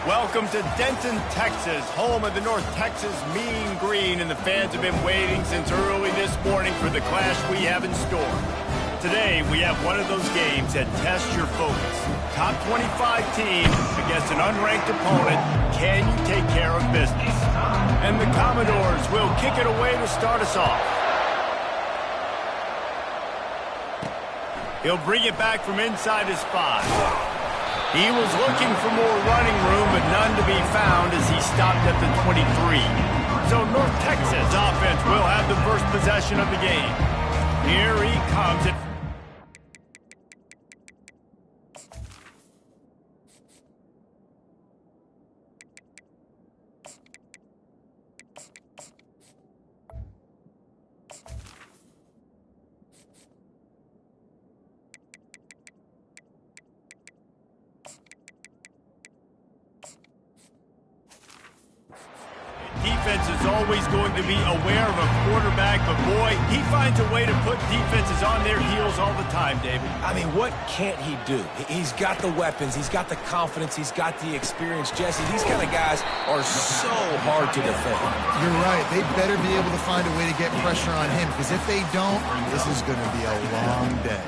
Welcome to Denton, Texas, home of the North Texas Mean Green, and the fans have been waiting since early this morning for the clash we have in store. Today, we have one of those games that tests your focus. Top 25 team against an unranked opponent. Can you take care of business? And the Commodores will kick it away to start us off. He'll bring it back from inside his 5. He was looking for more running room, but none to be found as he stopped at the 23. So North Texas offense will have the first possession of the game. Here he comes. Defense is always going to be aware of a quarterback, but boy, he finds a way to put defenses on their heels all the time, David. I mean, what can't he do? He's got the weapons, he's got the confidence, he's got the experience. Jesse, these kind of guys are so hard to defend. You're right. They better be able to find a way to get pressure on him, because if they don't, this is going to be a long day.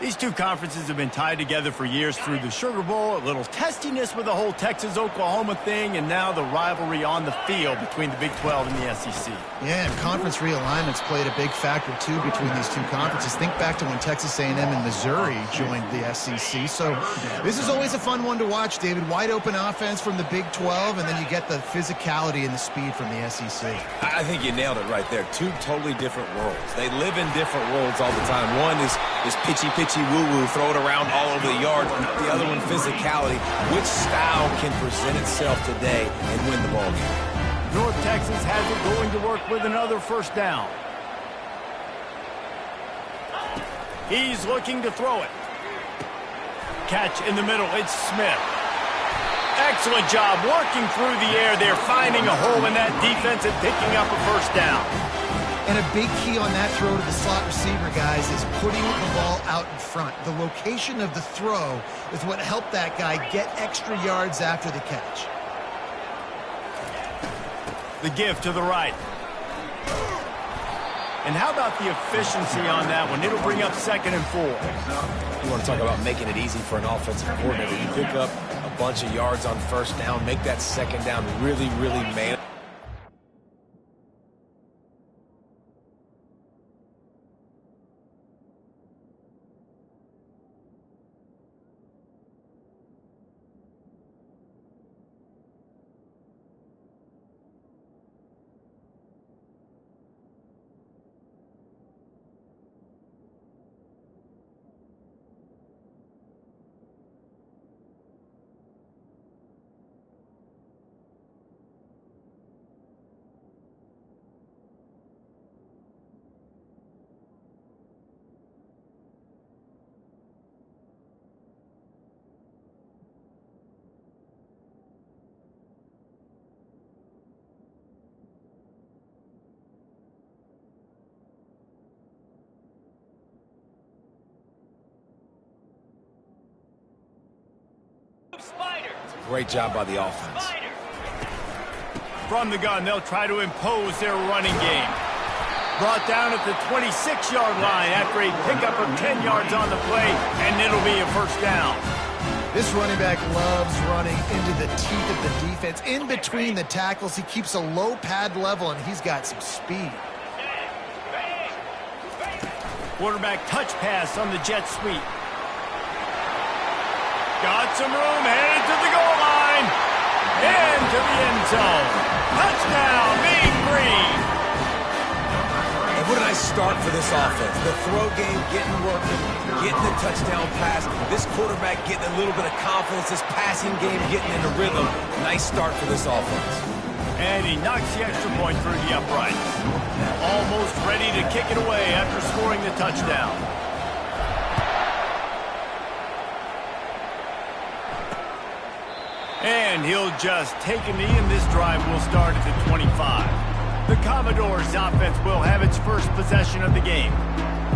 These two conferences have been tied together for years through the Sugar Bowl, a little testiness with the whole Texas-Oklahoma thing, and now the rivalry on the field between the Big 12 and the SEC. Yeah, and conference realignments played a big factor, too, between these two conferences. Think back to when Texas A&M and Missouri joined the SEC. So this is always a fun one to watch, David. Wide open offense from the Big 12, and then you get the physicality and the speed from the SEC. I think you nailed it right there. Two totally different worlds. They live in different worlds all the time. One is pitchy woo-woo, throw it around all over the yard. The other one, physicality. Which style can present itself today and win the ball game? North Texas has it going to work with another first down. He's looking to throw it. Catch in the middle. It's Smith. Excellent job working through the air there, finding a hole in that defense and picking up a first down. And a big key on that throw to the slot receiver, guys, is putting the ball out in front. The location of the throw is what helped that guy get extra yards after the catch. The give to the right. And how about the efficiency on that one? It'll bring up 2nd and 4. You want to talk about making it easy for an offensive coordinator. You pick up a bunch of yards on first down, make that second down really manageable. Great job by the offense. From the gun, they'll try to impose their running game. Brought down at the 26-yard line after a pickup of 10 yards on the play, and it'll be a first down. This running back loves running into the teeth of the defense. In between the tackles, he keeps a low pad level, and he's got some speed. Quarterback touch pass on the jet sweep. Got some room, headed to the goal line. Into the end zone. Touchdown, Mean Green. And what a nice start for this offense. The throw game getting working, getting the touchdown pass. This quarterback getting a little bit of confidence. This passing game getting into rhythm. Nice start for this offense. And he knocks the extra point through the uprights. Almost ready to kick it away after scoring the touchdown. And he'll just take a knee, and this drive will start at the 25. The Commodores' offense will have its first possession of the game.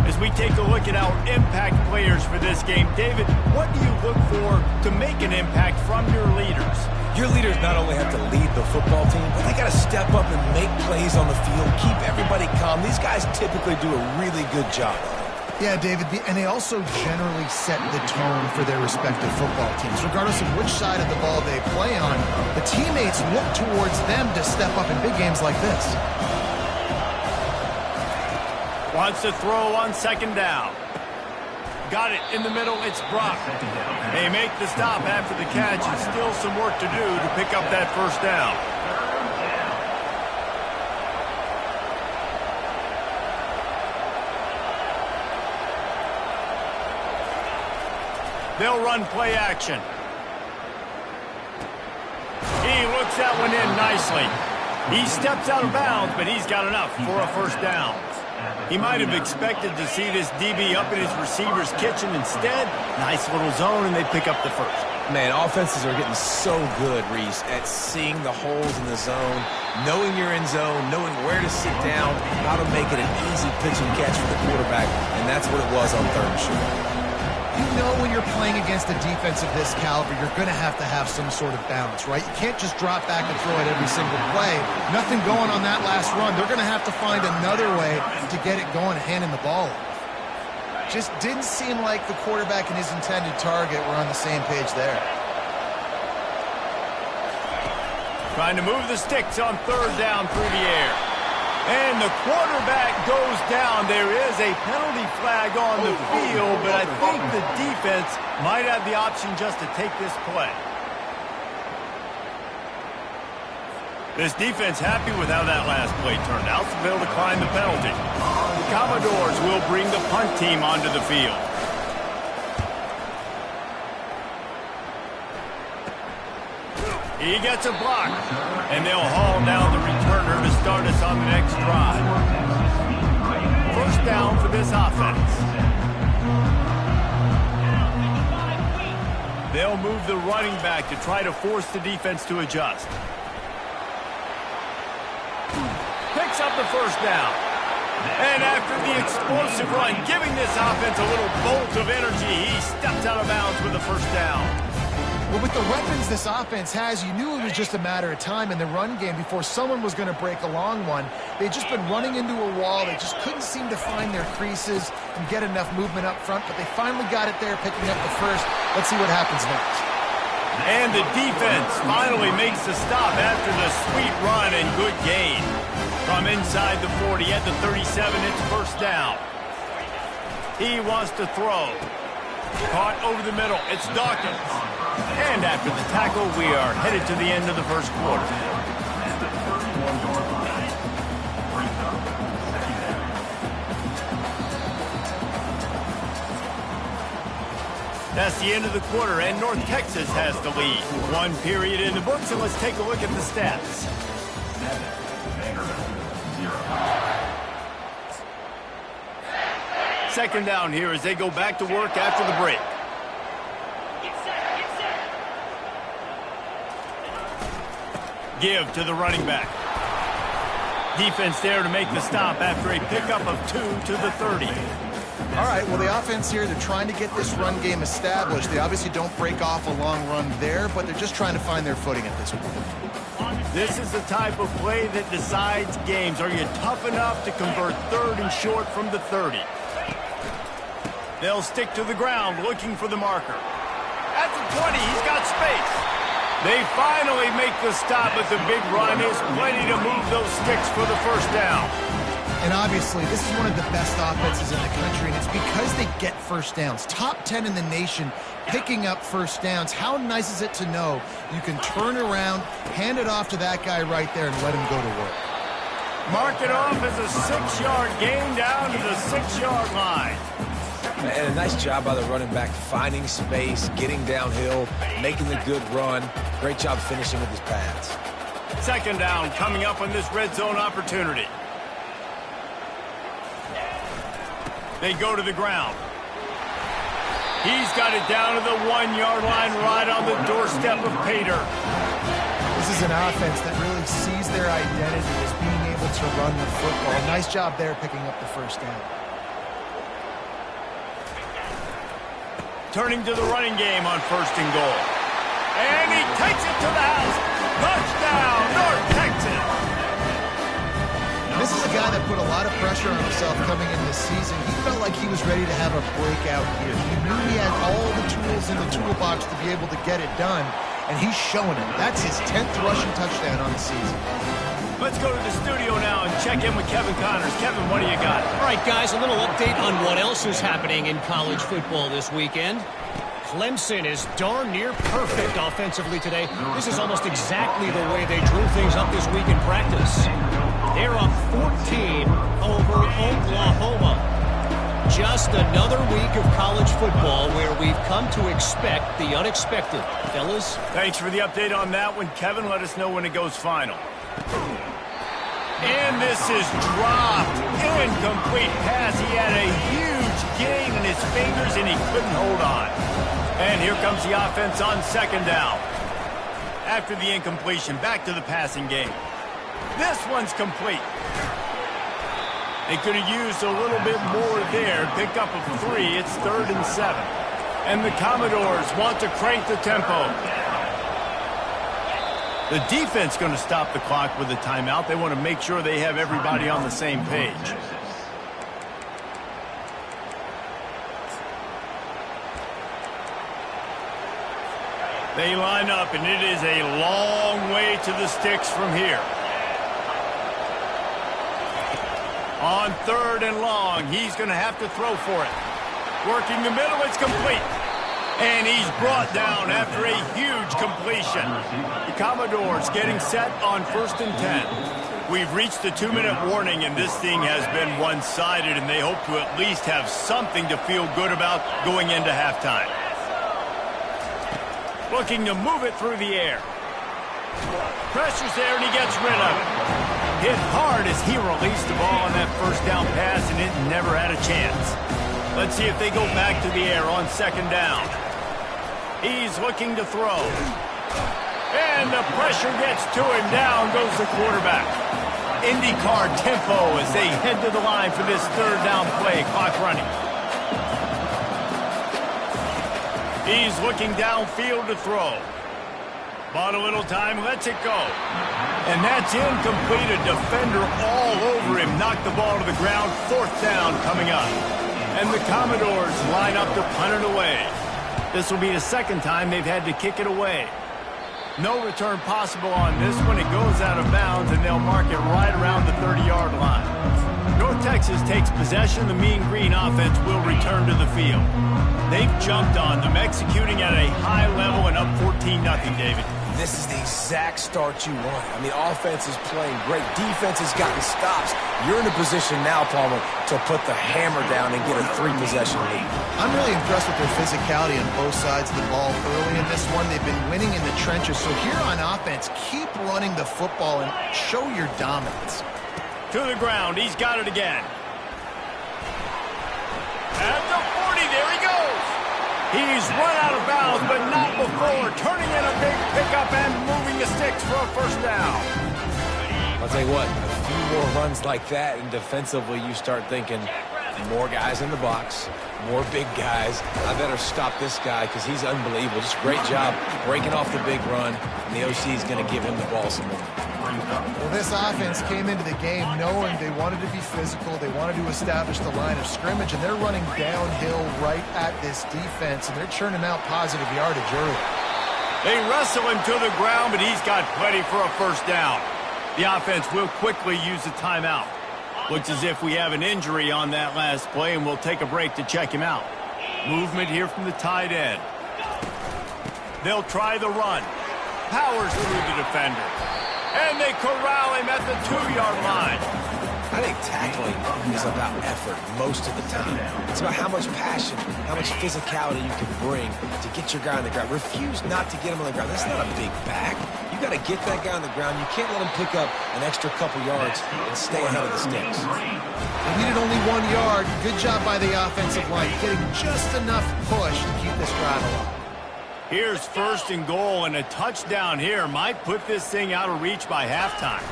As we take a look at our impact players for this game, David, what do you look for to make an impact from your leaders? Your leaders not only have to lead the football team, but they got to step up and make plays on the field, keep everybody calm. These guys typically do a really good job of it. Yeah, David, and they also generally set the tone for their respective football teams. Regardless of which side of the ball they play on, the teammates look towards them to step up in big games like this. Wants to throw on second down. Got it in the middle. It's Brock. They make the stop after the catch, and still some work to do to pick up that first down. They'll run play action. He looks that one in nicely. He steps out of bounds, but he's got enough for a first down. He might have expected to see this DB up in his receiver's kitchen. Instead, nice little zone, and they pick up the first. Man, offenses are getting so good, Reese, at seeing the holes in the zone, knowing you're in zone, knowing where to sit down, how to make it an easy pitch and catch for the quarterback, and that's what it was on third and short. You know when you're playing against a defense of this caliber, you're going to have some sort of balance, right? You can't just drop back and throw it every single play. Nothing going on that last run. They're going to have to find another way to get it going, handing the ball off. Just didn't seem like the quarterback and his intended target were on the same page there. Trying to move the sticks on third down through the air. And the quarterback goes down. There is a penalty flag on the field, but I think the defense might have the option just to take this play. This defense happy with how that last play turned out, so they'll decline the penalty. The Commodores will bring the punt team onto the field. He gets a block, and they'll haul down the returner to start us on the next drive. First down for this offense. They'll move the running back to try to force the defense to adjust. Picks up the first down. And after the explosive run, giving this offense a little bolt of energy, he steps out of bounds with the first down. Well, with the weapons this offense has, you knew it was just a matter of time in the run game before someone was going to break a long one. They'd just been running into a wall. They just couldn't seem to find their creases and get enough movement up front, but they finally got it there, picking up the first. Let's see what happens next. And the defense finally makes the stop after the sweet run and good gain. From inside the 40 at the 37, it's first down. He wants to throw. Caught over the middle. It's Dawkins. And after the tackle, we are headed to the end of the first quarter. That's the end of the quarter, and North Texas has the lead. One period in the books, and let's take a look at the stats. Second down here as they go back to work after the break. Give to the running back. Defense there to make the stop after a pickup of 2 to the 30. All right, well, the offense here, they're trying to get this run game established. They obviously don't break off a long run there, but they're just trying to find their footing at this point. This is the type of play that decides games. Are you tough enough to convert third and short from the 30? They'll stick to the ground looking for the marker. At the 20, he's got space. They finally make the stop, but the big run is plenty to move those sticks for the first down. And obviously, this is one of the best offenses in the country, and it's because they get first downs. Top 10 in the nation picking up first downs. How nice is it to know you can turn around, hand it off to that guy right there, and let him go to work. Mark it off as a 6-yard gain down to the 6-yard line. And a nice job by the running back, finding space, getting downhill, making the good run. Great job finishing with his pads. Second down coming up on this red zone opportunity. They go to the ground. He's got it down to the 1-yard line right on the doorstep of Pater. This is an offense that really sees their identity as being able to run the football. Nice job there picking up the first down. Turning to the running game on first and goal. And he takes it to the house. Touchdown, North Texas. This is a guy that put a lot of pressure on himself coming into the season. He felt like he was ready to have a breakout year. He knew he had all the tools in the toolbox to be able to get it done, and he's showing it. That's his 10th rushing touchdown on the season. Let's go to the studio now and check in with Kevin Connors. Kevin, what do you got? All right, guys, a little update on what else is happening in college football this weekend. Clemson is darn near perfect offensively today. This is almost exactly the way they drew things up this week in practice. They're up 14 over Oklahoma. Just another week of college football where we've come to expect the unexpected. Fellas? Thanks for the update on that one, Kevin. Let us know when it goes final. And this is dropped. Incomplete pass. He had a huge gain in his fingers, and he couldn't hold on. And here comes the offense on second down. After the incompletion, back to the passing game. This one's complete. They could have used a little bit more there. Pick up a 3. It's 3rd and 7. And the Commodores want to crank the tempo. The defense going to stop the clock with a timeout. They want to make sure they have everybody on the same page. They line up, and it is a long way to the sticks from here. On 3rd and long, he's going to have to throw for it. Working the middle, it's complete. And he's brought down after a huge completion. The Commodores getting set on 1st and 10. We've reached the 2-minute warning, and this thing has been one-sided, and they hope to at least have something to feel good about going into halftime. Looking to move it through the air. Pressure's there, and he gets rid of it. Hit hard as he released the ball on that first down pass, and it never had a chance. Let's see if they go back to the air on 2nd down. He's looking to throw. And the pressure gets to him. Down goes the quarterback. IndyCar tempo as they head to the line for this 3rd down play. Clock running. He's looking downfield to throw. Bought a little time, lets it go. And that's incomplete. A defender all over him. Knocked the ball to the ground. 4th down coming up. And the Commodores line up to punt it away. This will be the 2nd time they've had to kick it away. No return possible on this one. It goes out of bounds, and they'll mark it right around the 30-yard line. North Texas takes possession. The Mean Green offense will return to the field. They've jumped on them, executing at a high level and up 14-0, David. This is the exact start you want. I mean, offense is playing great. Defense has gotten stops. You're in a position now, Palmer, to put the hammer down and get a 3-possession lead. I'm really impressed with their physicality on both sides of the ball early in this one. They've been winning in the trenches. So here on offense, keep running the football and show your dominance. To the ground. He's got it again. At the 40, there he goes. He's run out of bounds, but not before. Turning in a big pickup and moving the sticks for a 1st down. I'll tell you what, a few more runs like that, and defensively you start thinking more guys in the box, more big guys. I better stop this guy because he's unbelievable. Just great job breaking off the big run, and the OC is going to give him the ball some more. Well, this offense came into the game knowing they wanted to be physical. They wanted to establish the line of scrimmage, and they're running downhill right at this defense, and they're churning out positive yardage early. They wrestle him to the ground, but he's got plenty for a 1st down. The offense will quickly use the timeout. Looks as if we have an injury on that last play, and we'll take a break to check him out. Movement here from the tight end. They'll try the run. Powers through the defender. And they corral him at the 2-yard line. I think tackling is about effort most of the time. It's about how much passion, how much physicality you can bring to get your guy on the ground. Refuse not to get him on the ground. That's not a big back. You got to get that guy on the ground. You can't let him pick up an extra couple yards and stay ahead of the sticks. They needed only 1 yard. Good job by the offensive line, getting just enough push to keep this drive alive. Here's 1st and goal, and a touchdown here might put this thing out of reach by halftime.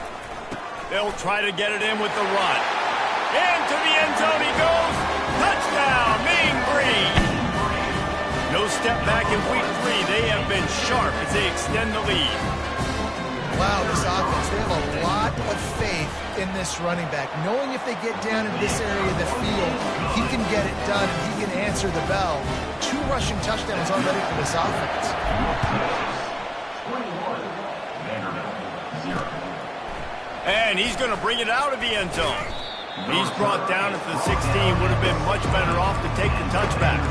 They'll try to get it in with the run. Into the end zone he goes. Touchdown, Mean Green. No No step back in week 3. They have been sharp as they extend the lead. Wow, this offense, they have a lot of faith in this running back, knowing if they get down in this area of the field, he can get it done and he can answer the bell. 2 rushing touchdowns already for this offense. And he's going to bring it out of the end zone. He's brought down at the 16. Would have been much better off to take the touchback.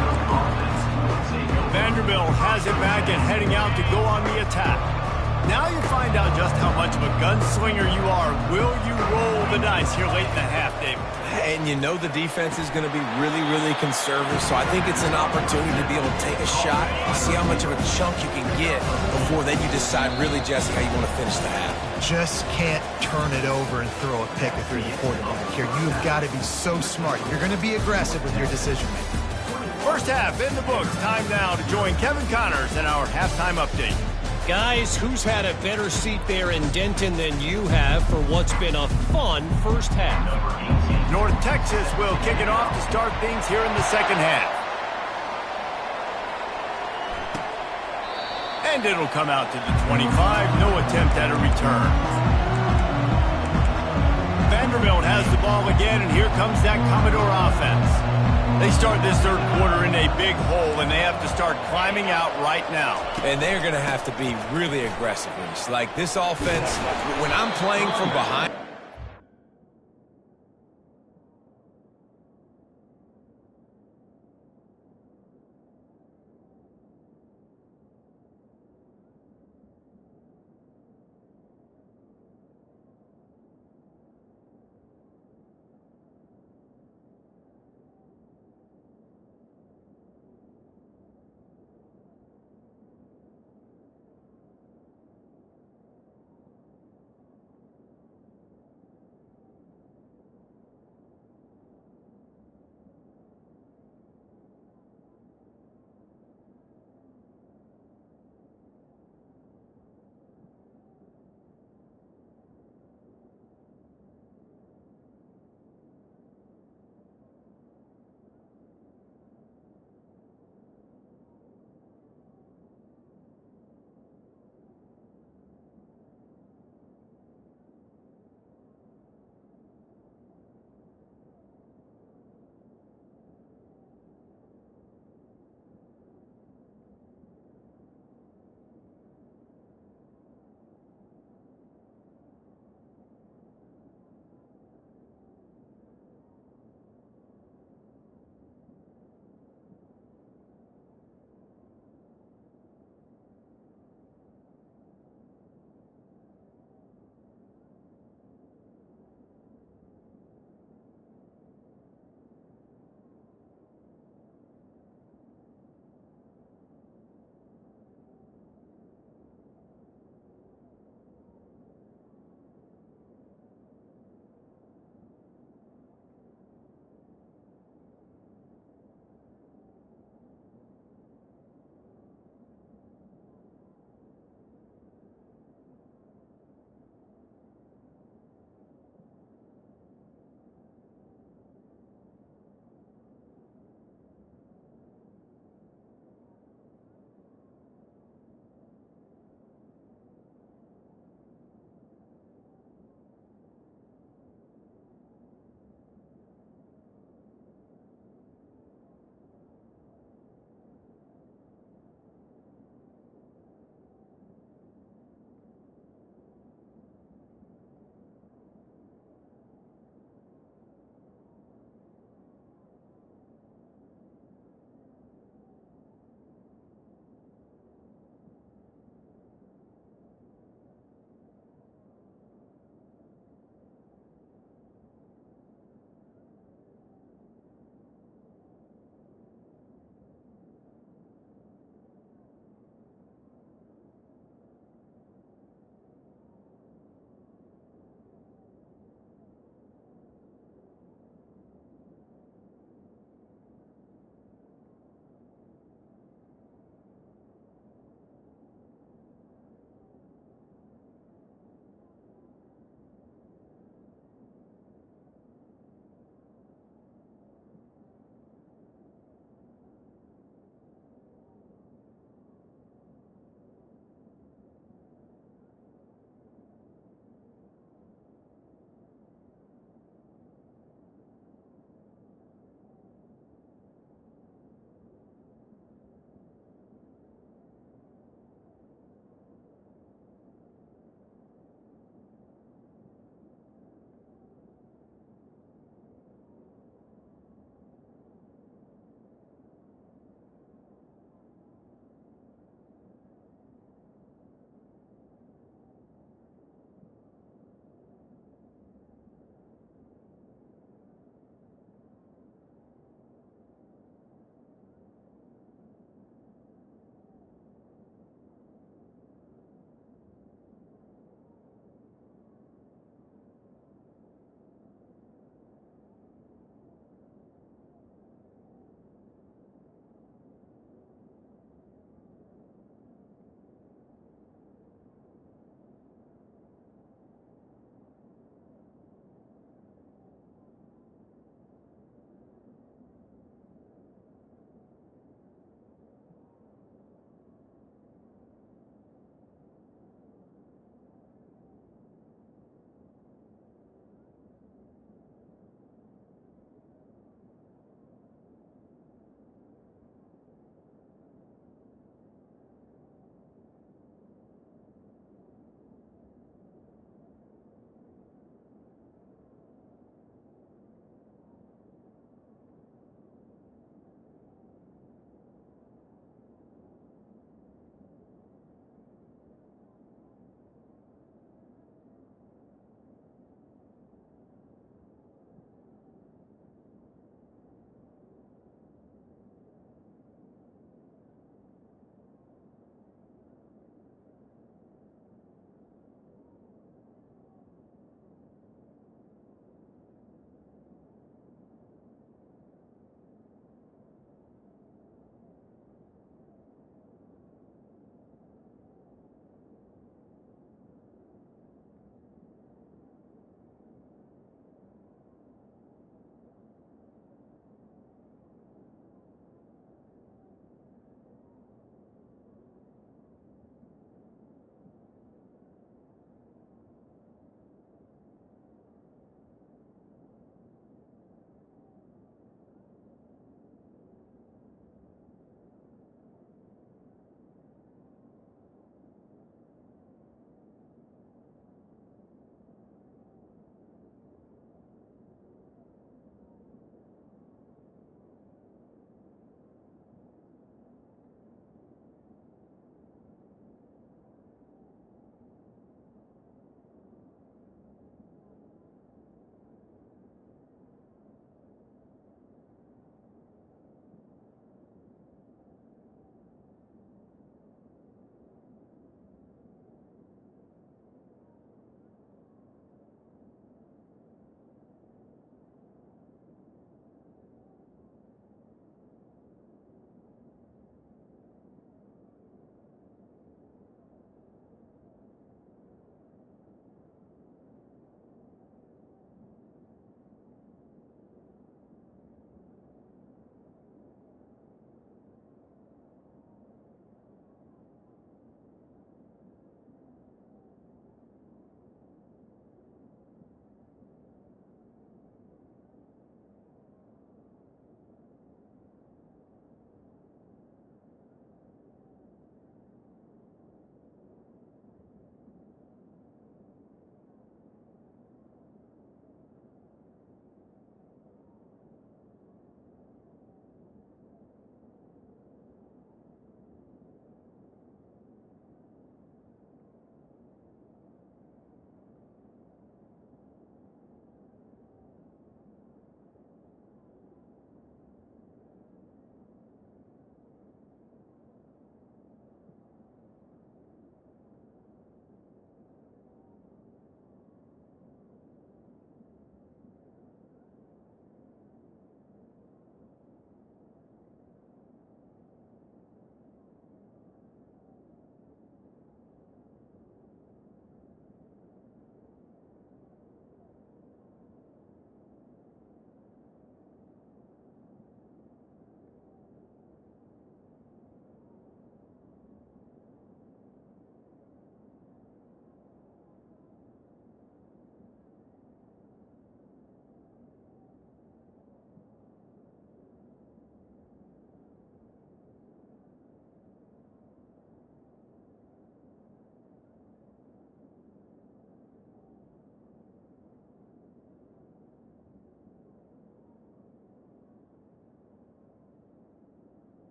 Vanderbilt has it back and heading out to go on the attack. Now you find out just how much of a gunslinger you are. Will you roll the dice here late in the half, David? And you know the defense is going to be really, really conservative, so I think it's an opportunity to be able to take a shot, see how much of a chunk you can get before then you decide really, Jesse, how you want to finish the half. Just can't turn it over and throw a pick if you're the quarterback here. You've got to be so smart. You're going to be aggressive with your decision-making. First half in the books. Time now to join Kevin Connors in our halftime update. Guys, who's had a better seat there in Denton than you have for what's been a fun first half? North Texas will kick it off to start things here in the second half. And it'll come out to the 25. No attempt at a return. Vanderbilt has the ball again, and here comes that Commodore offense. They start this third quarter in a big hole, and they have to start climbing out right now. And they're going to have to be really aggressive. Like this offense, when I'm playing from behind,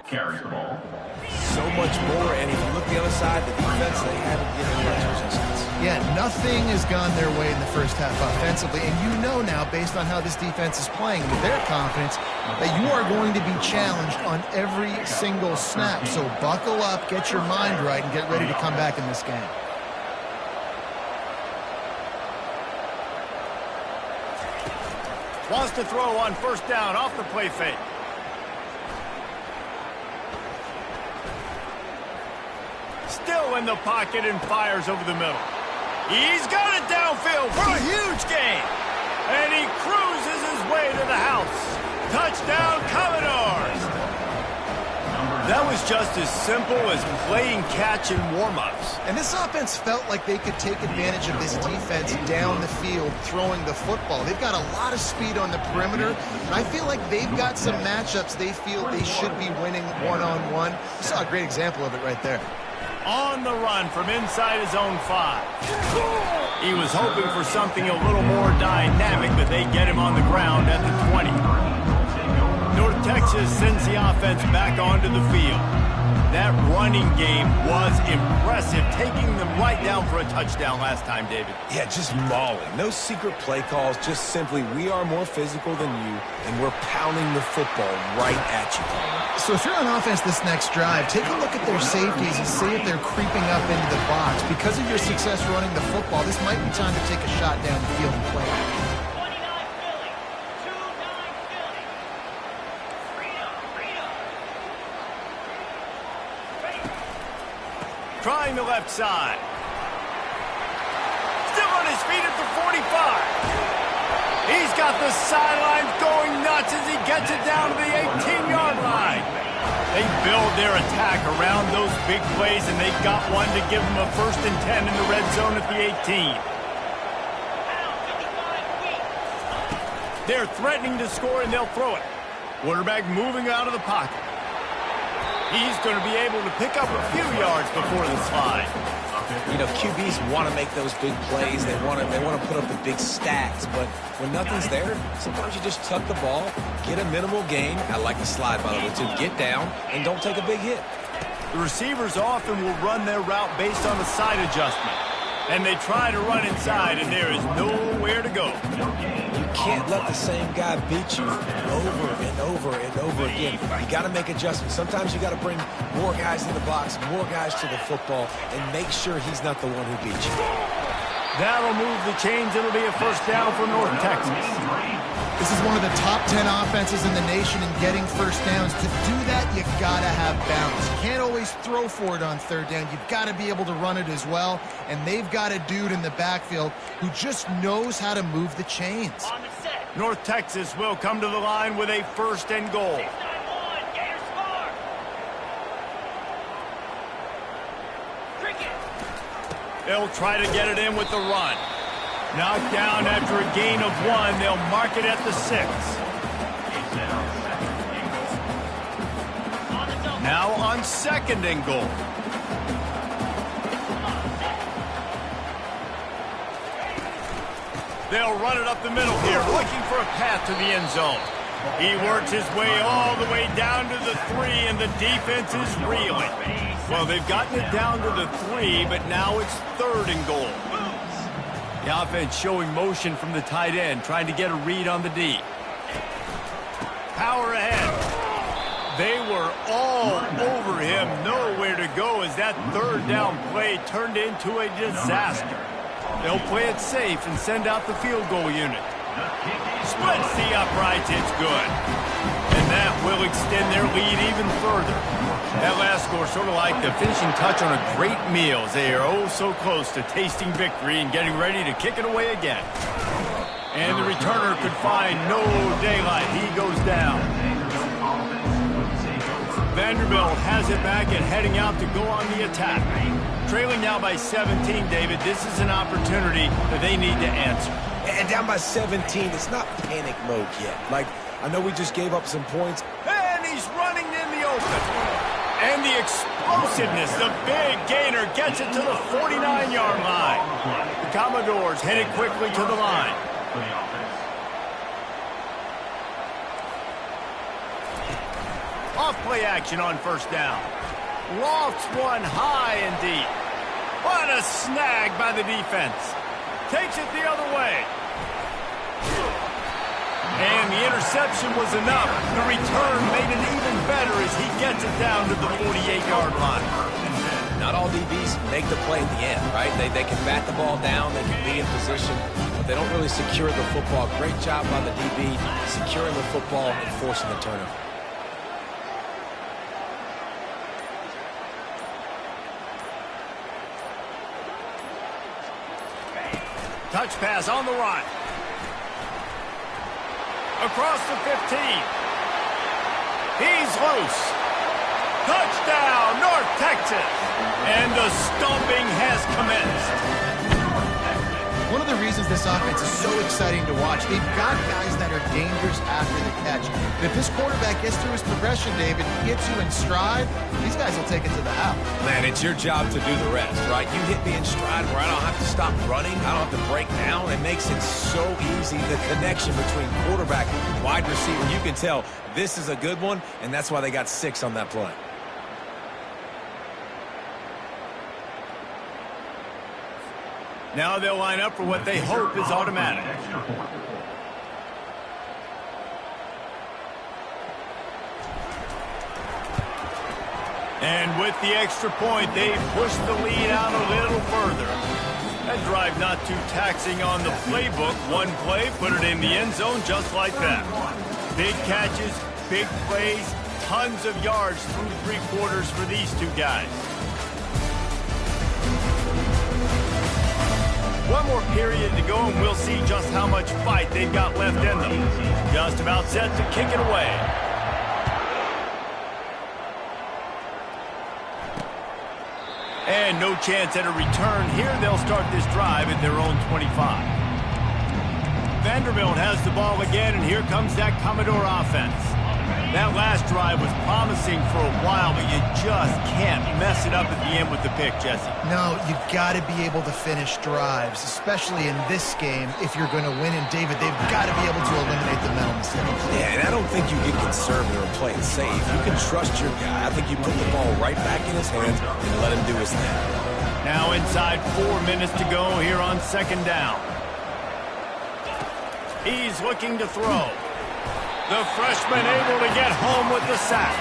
carries the ball. So much more, and if you look the other side, the defense, they haven't given much resistance. Yeah, nothing has gone their way in the first half offensively, and you know now, based on how this defense is playing with their confidence, that you are going to be challenged on every single snap. So buckle up, get your mind right, and get ready to come back in this game. Wants to throw on first down off the play fake. Still in the pocket and fires over the middle. He's got it downfield for a huge gain. And he cruises his way to the house. Touchdown, Commodores. That was just as simple as playing catch in warm-ups. And this offense felt like they could take advantage of this defense down the field throwing the football. They've got a lot of speed on the perimeter, and I feel like they've got some matchups they feel they should be winning one-on-one. You saw a great example of it right there. On the run from inside his own 5. He was hoping for something a little more dynamic, but they get him on the ground at the 20. North Texas sends the offense back onto the field. That running game was impressive, taking them right down for a touchdown last time, David. Yeah, just mauling. No secret play calls, just simply we are more physical than you, and we're pounding the football right at you. So if you're on offense this next drive, take a look at their safeties and see if they're creeping up into the box. Because of your success running the football, this might be time to take a shot down the field and play it. Trying the left side. Still on his feet at the 45. He's got the sidelines going nuts as he gets it down to the 18-yard line. They build their attack around those big plays, and they got one to give them a 1st and 10 in the red zone at the 18. They're threatening to score, and they'll throw it. Quarterback moving out of the pocket. He's going to be able to pick up a few yards before the slide. You know, QBs want to make those big plays. They want to put up the big stats. But when nothing's there, sometimes you just tuck the ball, get a minimal gain. I like the slide, by the way, too. Get down and don't take a big hit. The receivers often will run their route based on a side adjustment. And they try to run inside, and there is nowhere to go. You can't let the same guy beat you over and over and over again. You got to make adjustments. Sometimes you got to bring more guys in the box, more guys to the football, and make sure he's not the one who beat you. That'll move the chains. It'll be a first down for North Texas. This is one of the top 10 offenses in the nation in getting first downs. To do that, you got to have balance. You can't always throw for it on 3rd down. You've got to be able to run it as well. And they've got a dude in the backfield who just knows how to move the chains. North Texas will come to the line with a 1st and goal. They'll try to get it in with the run. Knocked down after a gain of 1. They'll mark it at the 6. Now on 2nd and goal. They'll run it up the middle here, looking for a path to the end zone. He works his way all the way down to the 3, and the defense is reeling. Well, they've gotten it down to the 3, but now it's 3rd and goal. The offense showing motion from the tight end, trying to get a read on the D. Power ahead. They were all over him, nowhere to go as that 3rd down play turned into a disaster. They'll play it safe and send out the field goal unit. Splits the uprights, it's good. And that will extend their lead even further. That last score sort of like the finishing touch on a great meal as they are oh so close to tasting victory and getting ready to kick it away again. And the returner could find no daylight. He goes down. Vanderbilt has it back and heading out to go on the attack. Trailing now by 17, David. This is an opportunity that they need to answer. And down by 17, it's not panic mode yet. Like, I know we just gave up some points. And he's running in the open. And the explosiveness, the big gainer gets it to the 49-yard line. The Commodores headed quickly to the line. Off play action on first down. Lofts one high and deep. What a snag by the defense. Takes it the other way. And the interception was enough. The return made it even better as he gets it down to the 48-yard line. Not all DBs make the play at the end, right? They can bat the ball down, they can be in position, but they don't really secure the football. Great job by the DB securing the football and forcing the turnover. Touch pass on the run. Across the 15. He's loose. Touchdown, North Texas. And the stomping has commenced. One of the reasons this offense is so exciting to watch, they've got guys that are dangerous after the catch. But if this quarterback gets through his progression, David, he gets you in stride, these guys will take it to the house. Man, it's your job to do the rest, right? You hit me in stride where I don't have to stop running, I don't have to break down. It makes it so easy, the connection between quarterback and wide receiver. You can tell this is a good one, and that's why they got 6 on that play. Now they'll line up for what they hope is automatic. And with the extra point, they push the lead out a little further. That drive not too taxing on the playbook. One play, put it in the end zone just like that. Big catches, big plays, tons of yards through 3 quarters for these two guys. One more period to go, and we'll see just how much fight they've got left in them. Just about set to kick it away. And no chance at a return here. They'll start this drive at their own 25. Vanderbilt has the ball again, and here comes that Commodore offense. That last drive was promising for a while, but you just can't mess it up at the end with the pick, Jesse. No, you've got to be able to finish drives, especially in this game if you're going to win. And, David, they've got to be able to eliminate the mental mistakes. Yeah, and I don't think you get conservative or play it safe. You can trust your guy. I think you put the ball right back in his hands and let him do his thing. Now inside 4 minutes to go here on second down. He's looking to throw. The freshman able to get home with the sack.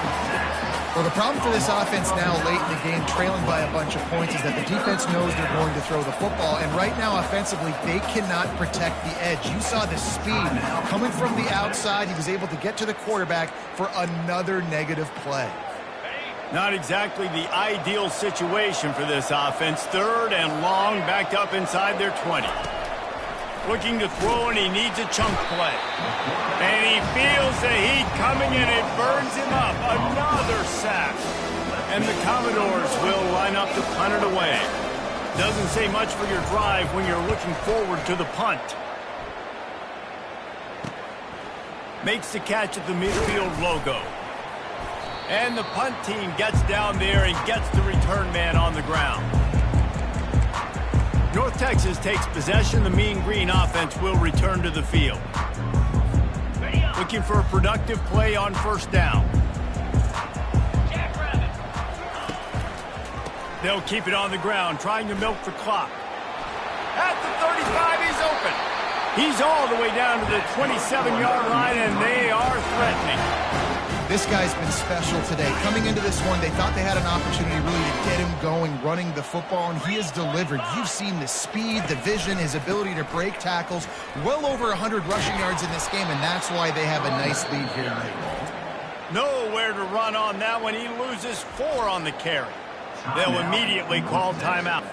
Well, the problem for this offense now late in the game, trailing by a bunch of points, is that the defense knows they're going to throw the football. And right now, offensively, they cannot protect the edge. You saw the speed coming from the outside. He was able to get to the quarterback for another negative play. Not exactly the ideal situation for this offense. 3rd and long, backed up inside their 20. Looking to throw, and he needs a chunk play. And he feels the heat coming, and it burns him up. Another sack. And the Commodores will line up to punt it away. Doesn't say much for your drive when you're looking forward to the punt. Makes the catch at the midfield logo. And the punt team gets down there and gets the return man on the ground. North Texas takes possession. The Mean Green offense will return to the field. Looking for a productive play on first down. They'll keep it on the ground, trying to milk the clock. At the 35, he's open. He's all the way down to the 27-yard line, and they are threatening. This guy's been special today. Coming into this one, they thought they had an opportunity really to get him going, running the football, and he has delivered. You've seen the speed, the vision, his ability to break tackles. Well over 100 rushing yards in this game, and that's why they have a nice lead here tonight. Nowhere to run on that one. He loses 4 on the carry. They'll immediately call timeout.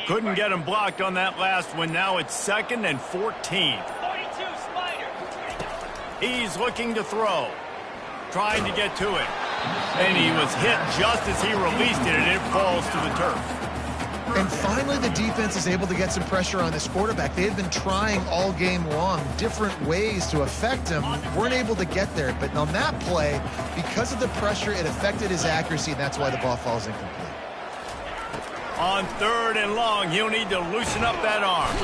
Couldn't get him blocked on that last one. Now it's 2nd and 14. He's looking to throw. Trying to get to it. And he was hit just as he released it, and it falls to the turf. And finally, the defense is able to get some pressure on this quarterback. They had been trying all game long different ways to affect him. Weren't able to get there. But on that play, because of the pressure, it affected his accuracy, and that's why the ball falls incomplete. On 3rd and long, he'll need to loosen up that arm.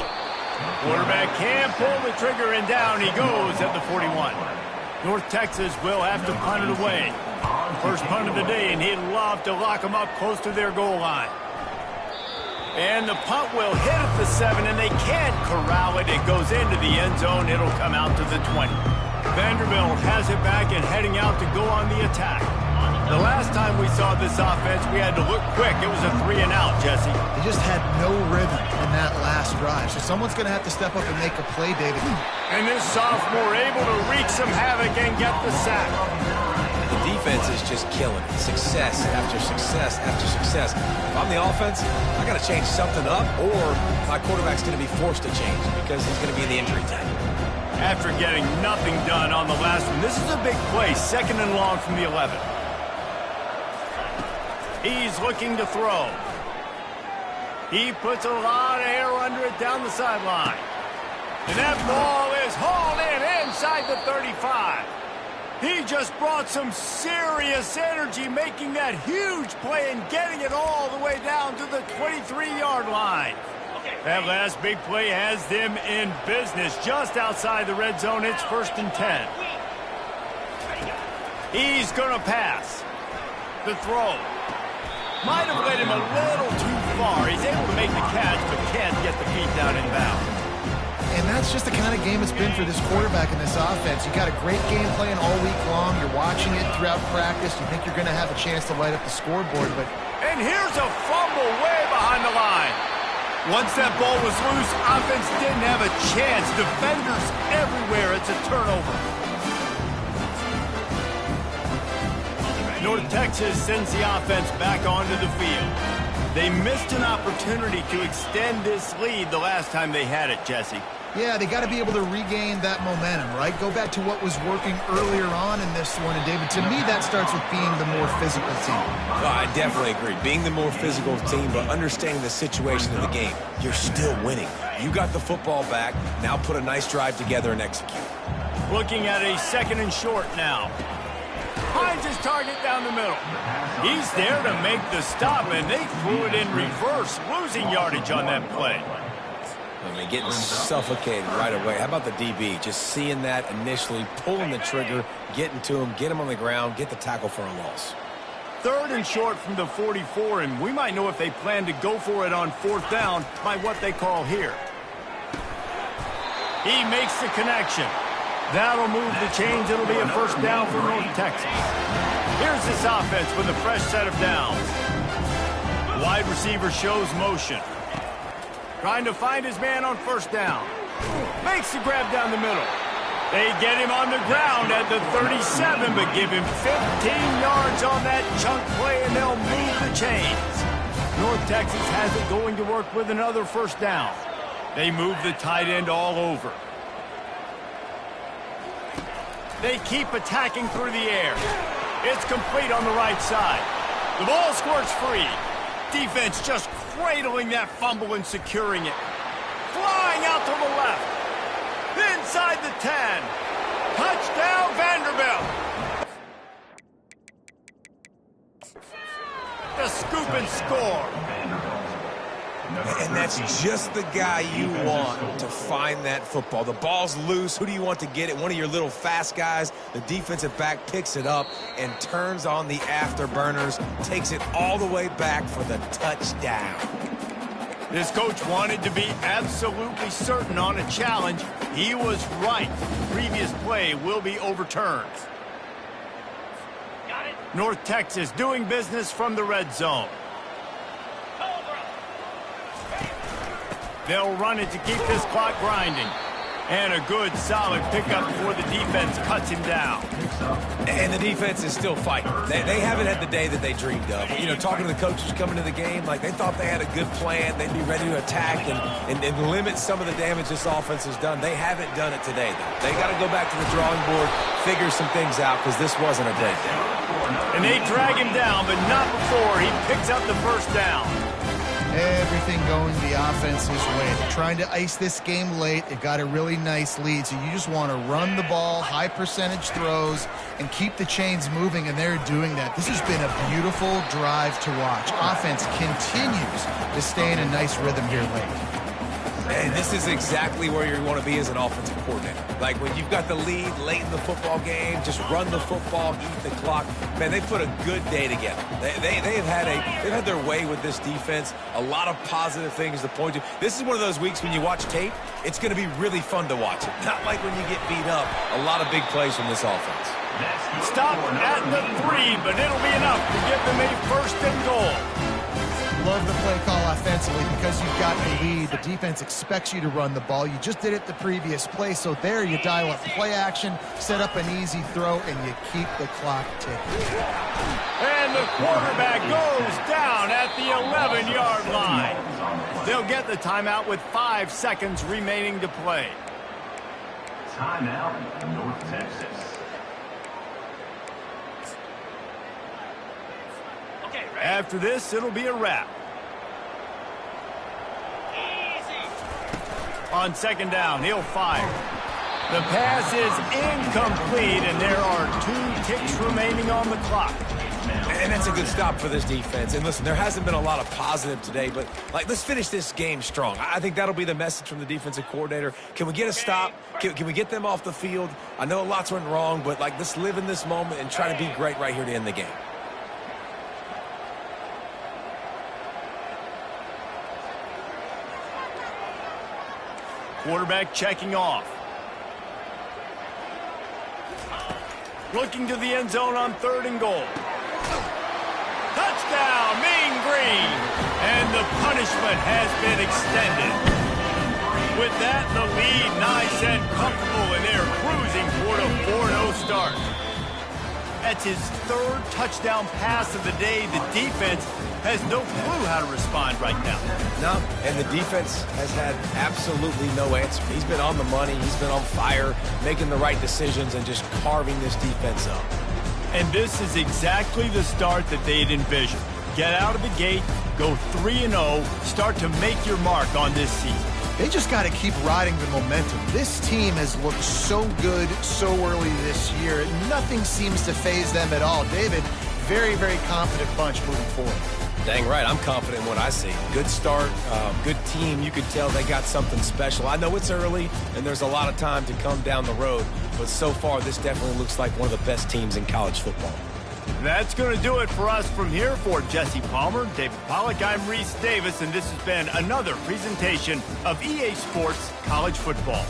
Quarterback can pull the trigger, and down he goes at the 41. North Texas will have to punt it away. First punt of the day, and he'd love to lock them up close to their goal line. And the punt will hit at the 7, and they can't corral it. It goes into the end zone. It'll come out to the 20. Vanderbilt has it back and heading out to go on the attack. The last time we saw this offense, we had to look quick. It was a 3-and-out, Jesse. They just had no rhythm in that last drive. So someone's going to have to step up and make a play, David. And this sophomore able to wreak some havoc and get the sack. The defense is just killing it. Success after success after success. If I'm the offense, I got to change something up, or my quarterback's going to be forced to change because he's going to be in the injury time. After getting nothing done on the last one, this is a big play. 2nd and long from the 11. He's looking to throw. He puts a lot of air under it down the sideline. And that ball is hauled in inside the 35. He just brought some serious energy, making that huge play and getting it all the way down to the 23-yard line. That last big play has them in business just outside the red zone. It's 1st and 10. He's going to pass. The throw. Might have led him a little too far. He's able to make the catch, but can't get the feet down in bounds. And that's just the kind of game it's been for this quarterback in this offense. You got a great game plan all week long. You're watching it throughout practice. You think you're going to have a chance to light up the scoreboard, but... And here's a fumble way behind the line. Once that ball was loose, offense didn't have a chance. Defenders everywhere. It's a turnover. North Texas sends the offense back onto the field. They missed an opportunity to extend this lead the last time they had it, Jesse. Yeah, they got to be able to regain that momentum, right? Go back to what was working earlier on in this one. And, David, to me, that starts with being the more physical team. Well, I definitely agree. Being the more physical team, but understanding the situation of the game. You're still winning. You got the football back. Now put a nice drive together and execute. Looking at a 2nd and short now. Finds his target down the middle. He's there to make the stop, and they threw it in reverse, losing yardage on that play. I mean, getting suffocated right away. How about the DB? Just seeing that initially, pulling the trigger, getting to him, get him on the ground, get the tackle for a loss. 3rd and short from the 44, and we might know if they plan to go for it on 4th down by what they call here. He makes the connection. That'll move the chains. It'll be a 1st down for North Texas. Here's this offense with a fresh set of downs. Wide receiver shows motion. Trying to find his man on 1st down. Makes the grab down the middle. They get him on the ground at the 37, but give him 15 yards on that chunk play, and they'll move the chains. North Texas has it going to work with another 1st down. They move the tight end all over. They keep attacking through the air. It's complete on the right side. The ball squirts free. Defense just cradling that fumble and securing it. Flying out to the left. Inside the 10. Touchdown, Vanderbilt. The scoop and score. And that's just the guy you want to find that football. The ball's loose. Who do you want to get it? One of your little fast guys. The defensive back picks it up and turns on the afterburners, takes it all the way back for the touchdown. This coach wanted to be absolutely certain on a challenge. He was right. Previous play will be overturned. North Texas doing business from the red zone. They'll run it to keep this clock grinding. And a good, solid pickup before the defense cuts him down. And the defense is still fighting. They haven't had the day that they dreamed of. You know, talking to the coaches coming to the game, like they thought they had a good plan. They'd be ready to attack and limit some of the damage this offense has done. They haven't done it today, though. They got to go back to the drawing board, figure some things out, because this wasn't a great day. And they drag him down, but not before he picks up the 1st down. Everything going the offense's way. They're trying to ice this game late. They've got a really nice lead, so you just want to run the ball, high percentage throws, and keep the chains moving, and they're doing that. This has been a beautiful drive to watch. Offense continues to stay in a nice rhythm here late. And this is exactly where you want to be as an offensive coordinator. Like when you've got the lead late in the football game, just run the football, eat the clock. Man, they put a good day together. They've had their way with this defense. A lot of positive things to point to. This is one of those weeks when you watch tape, it's going to be really fun to watch it. Not like when you get beat up. A lot of big plays from this offense. Stop at the 3, but it'll be enough to give them a 1st and goal. Love the play call offensively because you've got the lead. The defense expects you to run the ball. You just did it the previous play, so there you dial up play action, set up an easy throw, and you keep the clock ticking. And the quarterback goes down at the 11-yard line. They'll get the timeout with 5 seconds remaining to play. Timeout, North Texas. After this, it'll be a wrap. On 2nd down, he'll fire. The pass is incomplete, and there are 2 ticks remaining on the clock. And that's a good stop for this defense. And listen, there hasn't been a lot of positive today, but let's finish this game strong. I think that'll be the message from the defensive coordinator. Can we get a stop? Can we get them off the field? I know lots went wrong, but let's live in this moment and try to be great right here to end the game. Quarterback checking off. Looking to the end zone on 3rd and goal. Touchdown, Mean Green! And the punishment has been extended. With that, the lead nice and comfortable, and they're cruising toward a 4-0 start. That's his 3rd touchdown pass of the day. The defense has no clue how to respond right now. No, and the defense has had absolutely no answer. He's been on the money. He's been on fire, making the right decisions, and just carving this defense up. And this is exactly the start that they'd envisioned. Get out of the gate, go 3-0, start to make your mark on this season. They just got to keep riding the momentum. This team has looked so good so early this year. Nothing seems to faze them at all. David, very, very confident bunch moving forward. Dang right, I'm confident in what I see. Good start, good team. You can tell they got something special. I know it's early, and there's a lot of time to come down the road, but so far, this definitely looks like one of the best teams in college football. That's going to do it for us from here. For Jesse Palmer, David Pollack, I'm Reese Davis, and this has been another presentation of EA Sports College Football.